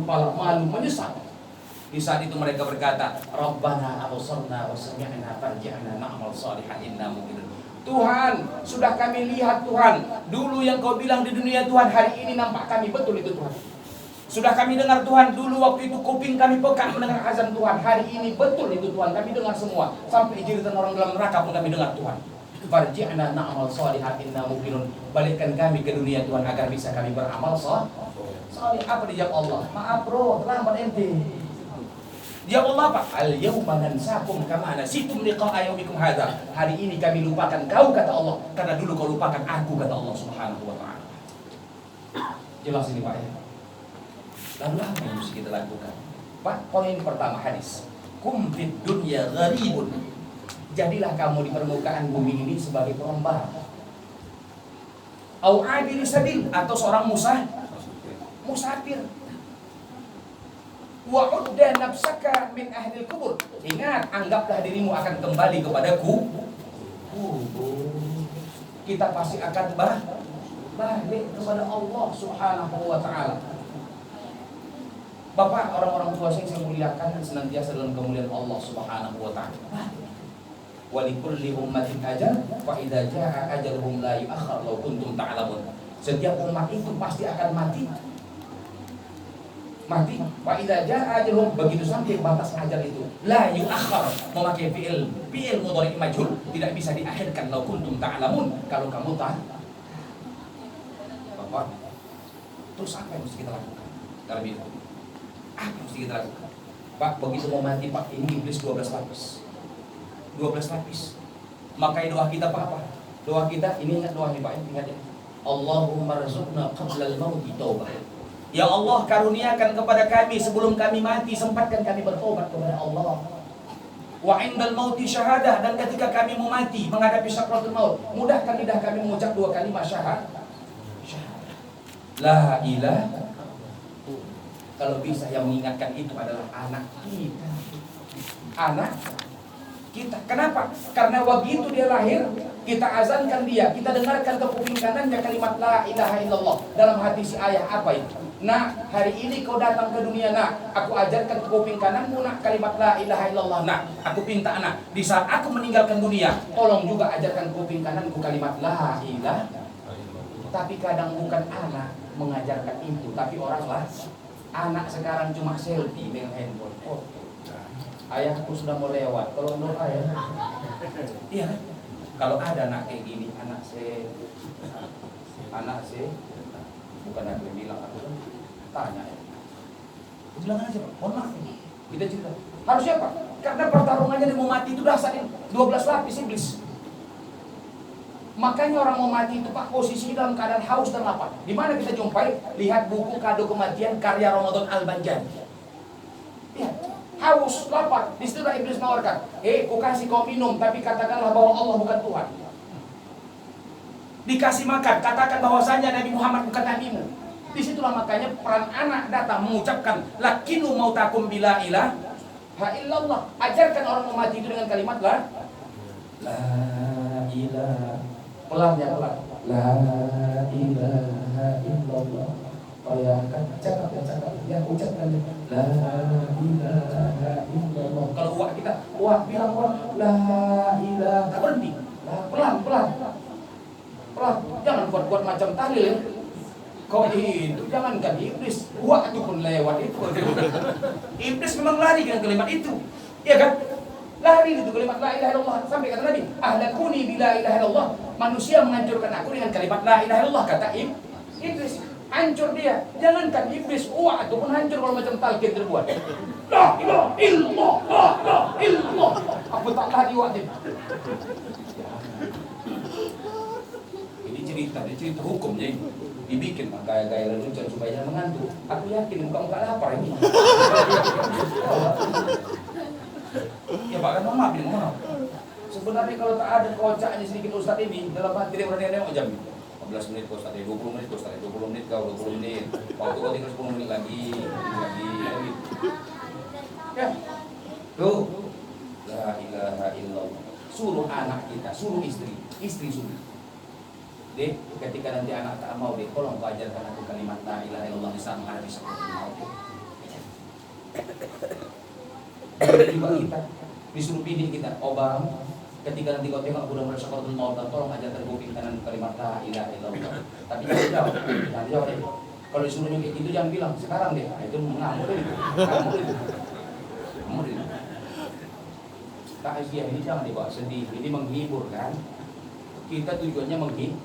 kepala, malu, menyesal. Di saat itu mereka berkata, Rabbana absarna wa sami'na farji'na na'mal shalihan inna mu'minun. Tuhan, sudah kami lihat Tuhan. Dulu yang kau bilang di dunia Tuhan, hari ini nampak kami, betul itu Tuhan. Sudah kami dengar Tuhan, dulu waktu itu kuping kami peka mendengar azan Tuhan. Hari ini betul itu Tuhan, kami dengar semua. Sampai jeritan orang dalam neraka pun kami dengar Tuhan. Farji'na na'mal shalihan inna mu'minun. Balikkan kami ke dunia Tuhan agar bisa kami beramal salih. Apa dijawab Allah? Maaf bro, terlambat ente. Jawab Allah apa? Al-yawma nansakum kama nasitum liqa'a yaumikum hadza. Hari ini kami lupakan kau kata Allah karena dulu kau lupakan aku kata Allah Subhanahu wa taala. Jelas ini Pak ya. Lalu apa yang mesti kita lakukan? Pak, poin pertama hadis. Kum fid dunya gharibun. Jadilah kamu di permukaan bumi ini sebagai pengembara. Au abiri sabil atau seorang musafir. Wa'udda nafsaka min ahlil kubur. Ingat, anggaplah dirimu akan kembali kepadaku. Kita pasti akan balik kepada Allah Subhanahu wa ta'ala. Bapak, orang-orang tua saya muliakan senantiasa dalam kemuliaan Allah Subhanahu wa ta'ala. Wa likulli ummatin ajal fa idza jaa ajaluhum la yu'akhkhar law kuntum ta'lamun. Setiap umat itu pasti akan mati. Wa idza jaa ajaluhum, begitu sampai batas ajal itu la yu'akhkhar, memakai fi'il mudhari' majhul, tidak bisa diakhirkan law kuntum ta'lamun, kalau kamu tahu. Bapak, terus apa yang mesti kita lakukan dalam hidup? Apa yang mesti kita lakukan? Pak, begitu mau mati Pak, ini iblis 12 lapis. Makanya doa kita apa? Doa kita, ini ingat doa ini Pak, ingat ya. Allahumma rzuqna qabla al-mauti taubah. Ya Allah, karuniakan kepada kami sebelum kami mati, sempatkan kami bertobat kepada Allah. Wa indal mauti syahadah, dan ketika kami mau mati menghadapi sakratul maut, mudahkan lidah kami mengucap 2 kalimat syahadah. La ilaha. Kalau bisa yang mengingatkan itu adalah anak kita. Anak kita. Kenapa? Karena begitu dia lahir, kita azankan dia, kita dengarkan ke kuping kanannya kalimat la ilaha illallah. Dalam hati si ayah apa itu? Nak, hari ini kau datang ke dunia nak, aku ajarkan ke kuping kananmu nak kalimat la ilaha illallah nak. Aku pinta anak, di saat aku meninggalkan dunia, tolong juga ajarkan kuping kananku kalimat la ilaha. Tapi kadang bukan anak mengajarkan itu, tapi orang lah. Anak sekarang cuma selfie dengan handphone. Ayahku sudah mau lewat, tolong doa ayah. Iya kan? Kalau ada anak kayak gini, anak saya, bukan aku yang bilang, aku tanya ya. Bilang aja Pak, mohon maaf ini. Kita cerita. Harusnya Pak, karena pertarungannya dia mau mati itu dasarnya 12 lapis iblis. Makanya orang mau mati itu Pak, posisinya dalam keadaan haus dan lapar. Di mana kita jumpai? Lihat buku Kado Kematian karya Ramadan Al-Banjani. Lihat. Haus, lapar, disitulah iblis menawarkan. Ku kasih kau minum, tapi katakanlah bahwa Allah bukan Tuhan. Dikasih makan, katakan bahwasanya Nabi Muhammad bukan nabimu. Disitulah makanya peran anak datang mengucapkan lakinu mautakum bila ilaha illallah. Ajarkan orang mau mati itu dengan kalimat la ilaha. Pelan ya pelan. La ilaha illallah. Bayangkan, cakap ya ucapkan la ilaha illallah. Kalau uak kita, bilang la ilaha, tak berhenti. Pelan. Jangan buat macam tahlil ya. Kau itu jangankan iblis, uak itu pun lewat itu. Iblis memang lari dengan kalimat itu, ya kan? Lari itu kalimat la ilaha illallah. Sampai kata Nabi, ahlakuni bila ilaha illallah. Manusia menghancurkan aku dengan kalimat la ilaha illallah, kata iblis. Hancur dia. Jangankan iblis, uak itu pun hancur kalau macam talqin terbuat. La ilaha illallah, la ilaha illallah. Apa tak lari uak dia? Ini cerita hukumnya ini. Dibikin gaya-gaya lelucon supaya jangan mengantuk. Aku yakin muka-muka lapar ini. Ya Pak kan maaf. Sebenarnya kalau tak ada kocaknya sedikit Ustaz ini, dalam hati dia berani mau jam 15 menit kau Ustaz, 20 menit kau Ustaz, 20 menit kau, 20 menit. Waktu kau tinggal 10 menit lagi. Ya. Tuh. La ilaha illallah. Suruh anak kita, suruh istri suruh. Dek, ketika nanti anak tak mau, tolong kau ajarkan aku kalimat la ilaha illallah di saat menghadapi sakratul maut. Juga kita disuruh pilih kita, oh bang, ketika nanti kau tengok udah merasa kau mau tolong ajarkan kuping kanan kalimat la ilaha illallah. Tapi jangan jawab deh. Kalau disuruh kayak gitu jangan bilang sekarang deh. Nah, itu ngamuk deh. Ngamuk deh. Takziah ini jangan dibawa sedih. Ini menghibur kan. Kita tujuannya menghibur.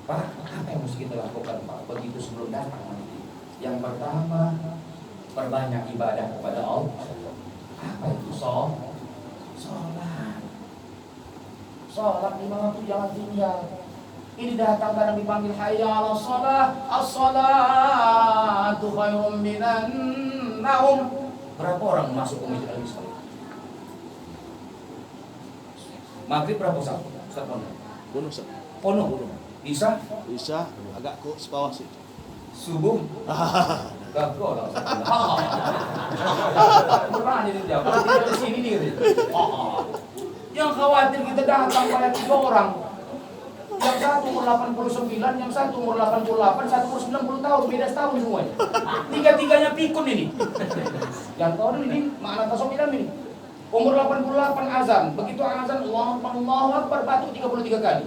Pak, apa yang mesti kita lakukan Pak? Begitu sebelum datang nanti. Yang pertama, perbanyak ibadah kepada Allah. Apa itu sholat? Sholat 5 waktu jangan tinggal. Ini datang kadang dipanggil hayya 'alas shalah, as-salatu khairum minan naum. Berapa orang masuk ke masjid al-Islam? Maghrib berapa Ustaz? Ustaz Pono. Isya agak kok sebawah sih. Subuh gagal lah. Berani dia jawab. Dia di sini nih. Yang khawatir kita datang pada 3 orang. Yang satu umur 89, yang satu umur 88, satu umur 90 tahun, beda setahun semuanya. Tiga-tiganya pikun ini. Yang tahu ini makna tasawuf ini. Umur 88 azan, begitu azan Allahu Akbar batuk 33 kali.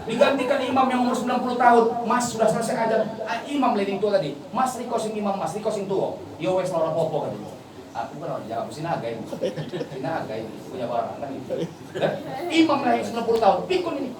Digantikan imam yang umur 90 tahun, Mas sudah selesai azan. Imam leading tua tadi. Mas rikosing imam, Mas rikosing tua. Yo wes ora popo kan. Aku kan orang jawab sinaga ini punya barang kan itu. Imam lah yang 90 tahun, pikun ini.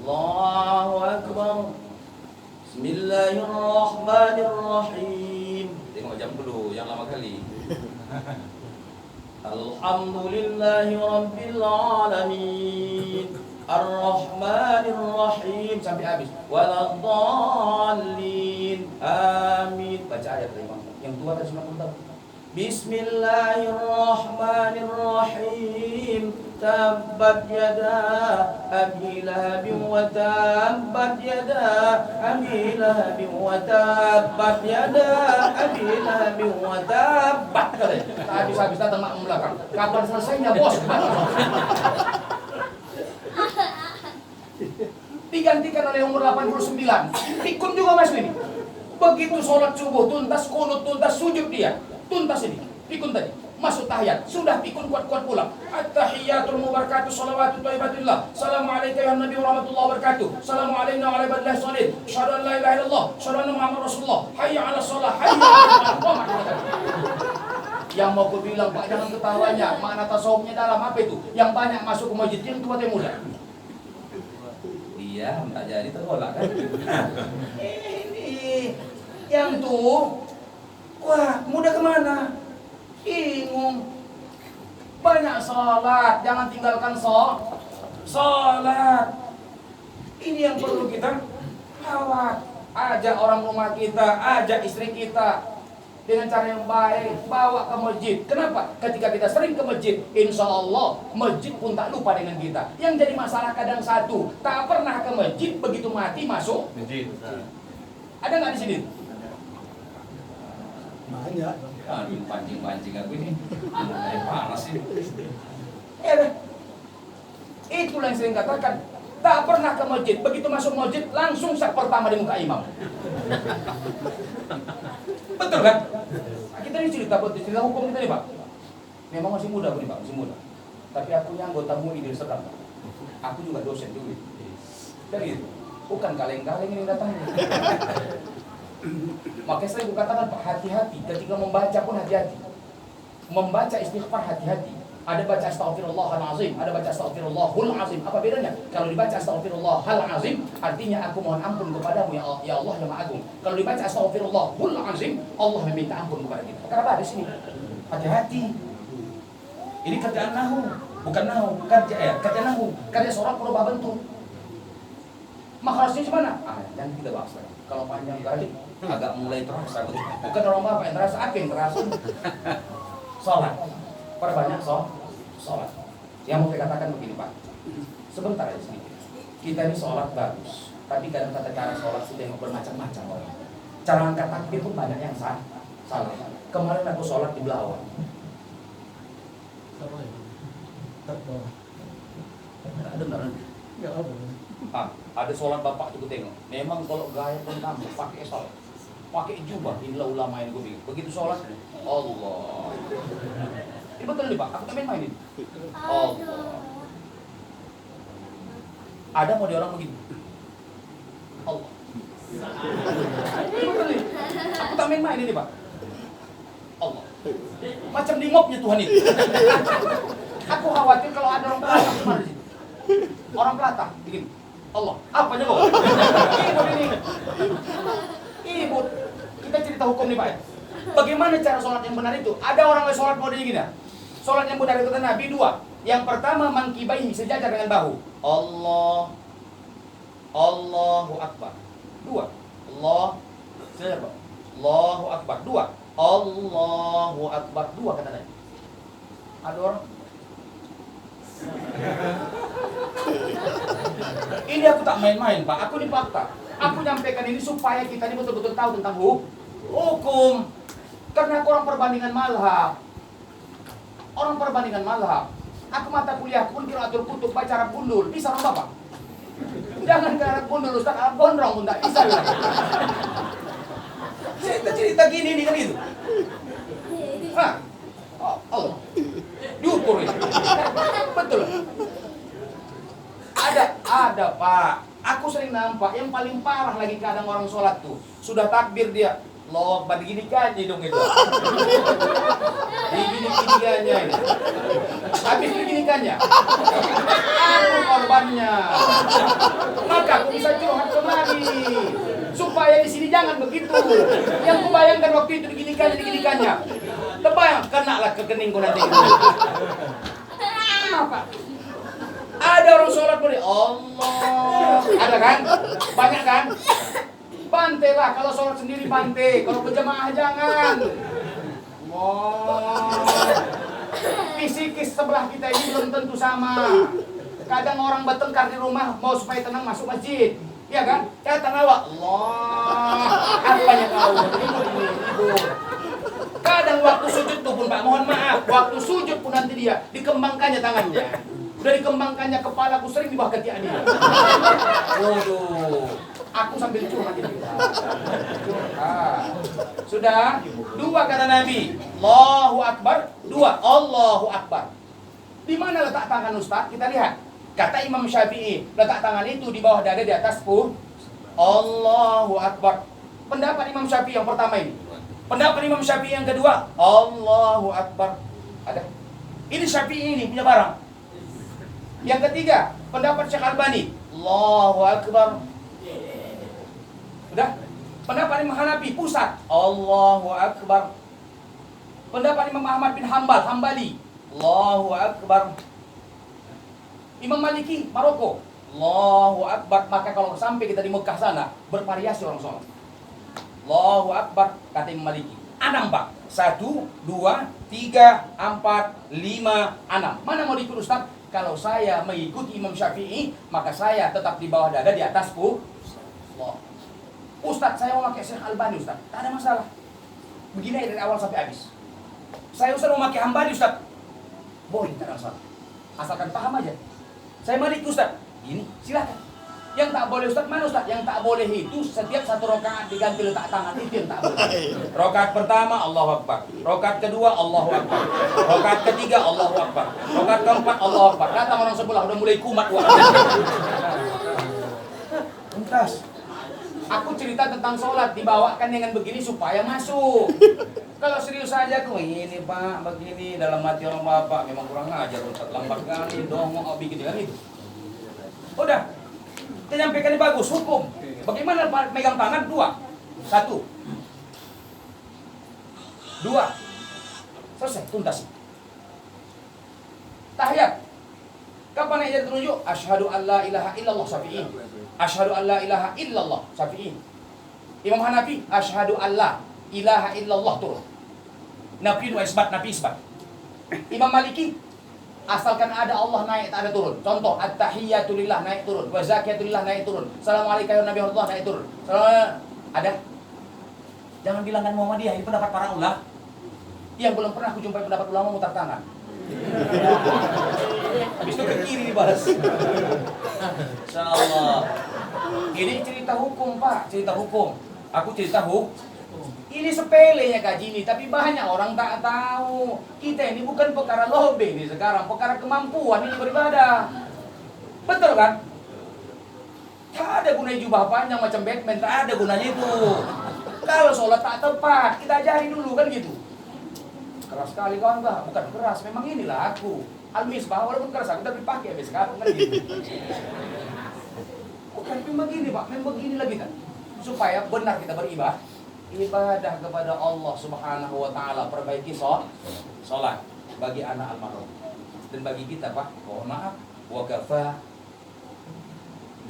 Allahu Akbar. Bismillahirrahmanirrahim. Tengok jam dulu, yang lama kali. Alhamdulillahi Rabbil Alamin Ar-Rahmanir-Rahim sampai habis. Waladhdallin. Amin. Baca ayat imam. Yang tua tadi 90 tahun. Bismillahirrahmanirrahim. Tabbat yada Abi Lahabin wa tabbat yada Abi Lahabin wa tabbat yada Abi Lahabin wa tabbat. Habis-habis datang makmum belakang. Kapan selesainya bos? Digantikan oleh umur 89. Pikun juga mas ini. Begitu sholat subuh tuntas, kunut tuntas, sujud dia tuntas ini. Pikun tadi masuk tahiyat, sudah pikun kuat-kuat pulang. At-tahiyatul mubarakatuh shalawatu thayyibatillah. Assalamualaikum ya Nabi warahmatullahi wabarakatuh. Assalamualaikum wa rahmatullahi wabarakatuh. Asyhadu an la ilaha illallah, asyhadu anna Muhammadar Rasulullah. Hayya 'alas shalah, hayya 'alal falah. Yang mau gue bilang Pak jangan ketawanya, makna tasawufnya dalam apa itu? Yang banyak masuk ke masjid yang tua dan muda. Iya, tak jadi tergolak kan? Ini yang tuh, wah muda kemana? Bingung. Banyak sholat, jangan tinggalkan sholat. Ini yang perlu kita rawat. Ajak orang rumah kita, ajak istri kita dengan cara yang baik, bawa ke masjid. Kenapa? Ketika kita sering ke masjid, insya Allah masjid pun tak lupa dengan kita. Yang jadi masalah kadang satu, tak pernah ke masjid, begitu mati masuk masjid. Ada nggak di sini? Banyak. Aduh, pancing aku ini. Panas ini. Itulah yang sering katakan. Tak pernah ke masjid, begitu masuk masjid langsung sak pertama di muka imam. Betul kan? Kita ini cerita hukum kita nih Pak. Memang masih muda nih Pak, masih muda. Tapi aku yang anggota MUI di Amsterdam. Aku juga dosen dulu. Dari itu, bukan kaleng-kaleng ini datangnya. Makanya saya katakan Pak, hati-hati ketika membaca pun hati-hati. Membaca istighfar hati-hati. Ada baca astaghfirullahalazim, ada baca astaghfirullahul azim. Apa bedanya? Kalau dibaca astaghfirullahal azim artinya aku mohon ampun kepadamu ya Allah yang Maha Agung. Kalau dibaca astaghfirullahul azim, Allah meminta ampun kepada kita. Kenapa di sini? Hati-hati. Ini kerjaan nahu, bukan nahu, kerja nahu, kerja seorang perubah bentuk. Makhrajnya gimana? Yang kita bahas lagi. Kalau panjang kali agak mulai terasa. Bukan orang bapak yang terasa, apa yang terasa? Sholat. Perbanyak sholat. Yang mau saya katakan begini Pak. Sebentar aja sedikit. Kita ini sholat bagus, tapi kadang kata cara sholat sudah yang bermacam-macam orang. Cara angkat takbir pun banyak yang salah. Kemarin aku sholat di Belawan. Dengar? Ada sholat bapak tuh tengok. Memang kalau gaya pun tampil pakai sholat, pakai jubah. Inilah ulama yang gue bilang. Begitu sholat, Allah. Ini betul nih Pak, aku tak main-main ini. Allah. Ada mau orang begini. Allah. Ini betul nih. Aku tak main-main ini Pak. Allah. Macam di mobnya Tuhan itu. Aku khawatir kalau ada orang Batak kemana sih? Orang Batak, begini. Allah, apanya kok? Ibu ini. Ibu, kita cerita hukum nih Pak ya. Bagaimana cara sholat yang benar itu? Ada orang yang sholat model gini ya? Sholat yang benar itu kata Nabi dua. Yang pertama mangkibaihi sejajar dengan bahu. Allah, Allahu Akbar. Dua. Allah, sejajar Pak. Allahu Akbar. Dua. Allahu Akbar. Dua kata Nabi. Ada orang. Ini aku tak main-main Pak. Aku ini fakta. Aku nyampaikan ini supaya kita ini betul-betul tahu tentang hukum. Karena aku orang perbandingan mazhab. Orang perbandingan mazhab. Aku mata kuliah pun Qiraatul Kutub baca Arab gundul. Bisa orang Bapak? Jangan ke Arab gundul, Ustaz Arab gondrong pun tak bisa. Cerita gini nih kan itu. Hah? Oh, Allah. Diukur ini. Betul. Ada Pak. Aku sering nampak yang paling parah lagi kadang orang sholat tuh. Sudah takbir dia. Loh, begini kan dong itu. Digini-ginikannya ini. Habis beginikannya. Aku korbannya. Maka aku bisa curhat kemari. Supaya di sini jangan begitu. Yang kubayangkan waktu itu diginikannya. Terbayang, kenalah ke keningku nanti. Kenapa? Ada orang sholat boleh. Allah. Ada kan? Banyak kan? Bantai lah, kalau sholat sendiri bantai. Kalau berjamaah jangan. Fisikis sebelah kita ini belum tentu sama. Kadang orang bertengkar di rumah mau supaya tenang masuk masjid. Iya kan? Kata awak, Allah. Apanya kau? Ibu. Kadang waktu sujud tuh pun Pak, mohon maaf. Waktu sujud pun nanti dia dikembangkannya tangannya. Udah dikembangkannya kepalaku sering di bawah ketiak dia. Waduh. Aku sambil curhat ini. Sudah? Dua kata Nabi. Allahu Akbar. Dua. Allahu Akbar. Di mana letak tangan Ustaz? Kita lihat. Kata Imam Syafi'i, letak tangan itu di bawah dada di atas pun. Allahu Akbar. Pendapat Imam Syafi'i yang pertama ini. Pendapat Imam Syafi'i yang kedua. Allahu Akbar. Ada. Ini Syafi'i ini punya barang. Yang ketiga, pendapat Syekh Albani. Allahu Akbar. Udah? Pendapat Imam Hanafi pusat. Allahu Akbar. Pendapat Imam Ahmad bin Hambali. Allahu Akbar. Imam Maliki Maroko. Allahu Akbar. Maka kalau sampai kita di Mekah sana bervariasi orang sholat. Allahu Akbar kata Imam Maliki. 6 Pak. 1, 2, 3, 4, 5, 6. Mana mau diikut Ustaz? Kalau saya mengikuti Imam Syafi'i, maka saya tetap di bawah dada di atas Allah. Ustaz, saya mau pakai Syekh Albani Ustaz. Tak ada masalah. Begini dari awal sampai habis. Saya Ustaz mau pakai Hambali Ustaz. Boleh, tak ada masalah. Asalkan paham aja. Saya malik Ustaz. Gini, silakan. Yang tak boleh Ustaz, mana Ustaz? Yang tak boleh itu setiap satu rakaat diganti letak tangan. Itu yang tak boleh. Rakaat pertama, Allahu Akbar. Rakaat kedua, Allahu Akbar. Rakaat ketiga, Allahu Akbar. Rakaat keempat, Allahu Akbar. Datang orang sebelah, udah mulai kumat. Tuntas. Aku cerita tentang sholat, dibawakan dengan begini supaya masuk. Kalau serius saja tuh, ini Pak, begini dalam hati orang Bapak memang kurang ajar Ustaz, lambat kali, dongong, bikin kan itu. Udah, kita nyampaikan ini bagus, hukum. Bagaimana megang tangan? 2, 1, 2, selesai, tuntas. Tahiyat. Kapan ayat terunjuk? Asyhadu an la ilaha illallah Syafi'i. Asyhadu an la ilaha illallah Syafi'i. Imam Hanafi asyhadu an la ilaha illallah turun. Nafi wa isbat, nafi isbat. Imam Maliki asalkan ada Allah naik tak ada turun. Contoh at-tahiyyatu lillah naik turun, wa zakiyatu lillah naik turun. Assalamualaikum ya Nabi Allah naik turun. Ada. Jangan bilang kan Muhammadiyah, ini pendapat para ulama. Yang belum pernah aku jumpai pendapat ulama mutar tangan. Habis itu ke kiri dibalas. Insyaallah. Ini cerita hukum Pak, cerita hukum. Aku cerita Ini sepelenya gaji ini, tapi banyak orang tak tahu. Kita ini bukan perkara lobe ini sekarang, perkara kemampuan ini beribadah. Betul kan? Tak ada gunanya jubah panjang macam Batman, tak ada gunanya itu. Kalau sholat tak tepat, kita ajari dulu kan gitu. Keras sekali kawan bah, bukan keras, memang inilah aku. Al-Misbah walaupun keras aku tapi pakai habis sekarang kan gitu. Bukan memang begini Pak, memang begini lagi kan. Supaya benar kita beribadah, ibadah kepada Allah Subhanahu wa taala, perbaiki sholat bagi anak almarhum. Dan bagi kita Pak, mohon maaf, wa kafa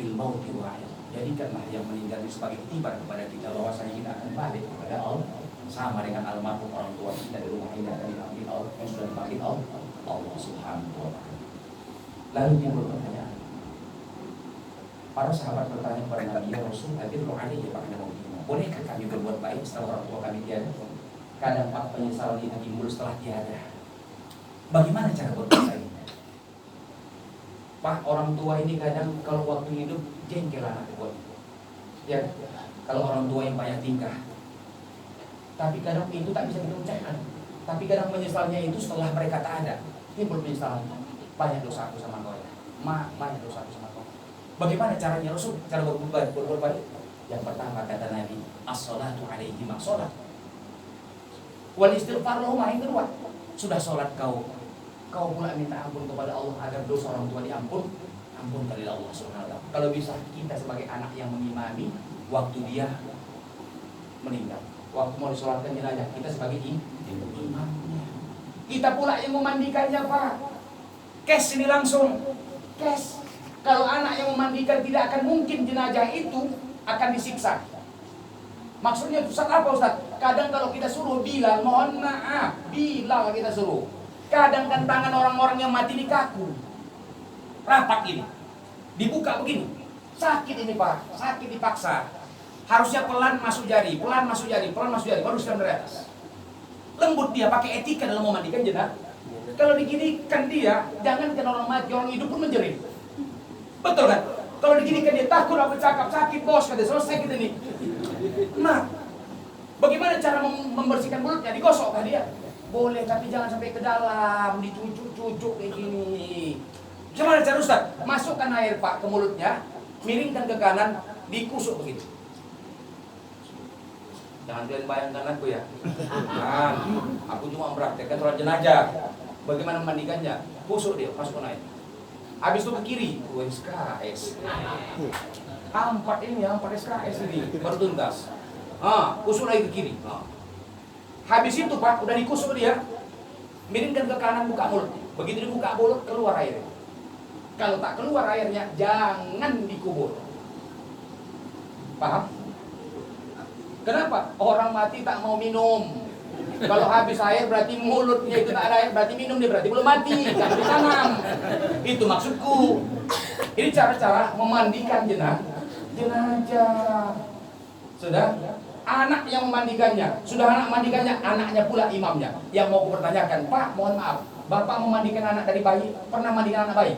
bil mauti wa'id. Jadikanlah yang meninggal ini sebagai iktibar kepada kita bahwasanya kita akan balik kepada Allah sama dengan almarhum orang tua kita di rumah ini akan dipanggil Allah yang sudah dipanggil Allah Subhanahu wa taala. Lalu timbul pertanyaan. Para sahabat bertanya kepada Nabi, ya Rasul, adirru alaihi ba'da mautih. Bolehkah kami berbuat baik setelah orang tua kami tiada? Kadang Pak penyesalan itu timbul setelah tiada. Bagaimana cara berbuat baik? Pak, orang tua ini kadang kalau waktu hidup jengkel anak buat. Ya, kalau orang tua yang banyak tingkah. Tapi kadang itu tak bisa kita ucapkan. Tapi kadang menyesalnya itu setelah mereka tak ada. Timbul penyesalan. Banyak dosa aku sama kau ya. Banyak dosa aku sama kau. Bagaimana caranya Rasul? Cara berbuat baik? Yang pertama kata Nabi, as-salatu alaihi ma'solat. Wal istighfar lahum, yang kedua, sudah sholat kau pula minta ampun kepada Allah agar dosa orang tua diampun. Ampunilah Allah Subhanahu wa taala. Kalau bisa kita sebagai anak yang mengimami waktu dia meninggal, waktu mau disolatkan jenazah, kita sebagai imamnya. Kita pula yang memandikannya Pak. Cash ini langsung. Cash. Kalau anak yang memandikan tidak akan mungkin jenazah itu akan disiksa. Maksudnya Ustaz apa Ustaz? Kadang kalau kita suruh Bilal, mohon maaf, Bilal kita suruh. Kadang kan tangan orang-orang yang mati ini kaku. Rapat ini. Dibuka begini. Sakit ini Pak, sakit dipaksa. Harusnya pelan masuk jari, pelan masuk jari, pelan masuk jari, baru siram dari atas. Lembut dia, pakai etika dalam memandikan jenazah. Kalau diginikan dia, jangan orang mati, orang hidup pun menjerit. Betul kan? Kalau diginikan dia takut apa cakap, sakit bos, kata selesai kita ini. Nah, bagaimana cara membersihkan mulutnya? Digosok kan dia? Boleh, tapi jangan sampai ke dalam, dicucuk-cucuk kayak gini. Gimana cara Ustaz? Masukkan air Pak ke mulutnya, miringkan ke kanan, dikusuk begitu. Jangan kalian bayangkan aku ya. Nah, aku cuma mempraktekkan sholat jenazah. Bagaimana memandikannya? Kusuk dia, masukkan air. Habis itu ke kiri, SKS. Empat SKS ini baru tuntas. Kusuk lagi ke kiri. Habis itu Pak, udah dikusuk dia, miringkan ke kanan, buka mulut. Begitu dibuka mulut, keluar airnya. Kalau tak keluar airnya, jangan dikubur. Paham? Kenapa? Orang mati tak mau minum. Kalau habis air berarti mulutnya itu tak ada air, berarti minum dia, berarti belum mati, jangan ditanam. Itu maksudku. Ini cara-cara memandikan jenazah. Sudah? Anak yang memandikannya. Sudah anak memandikannya, anaknya pula imamnya. Yang mau aku pertanyakan, Pak, mohon maaf, Bapak memandikan anak dari bayi, pernah mandikan anak bayi?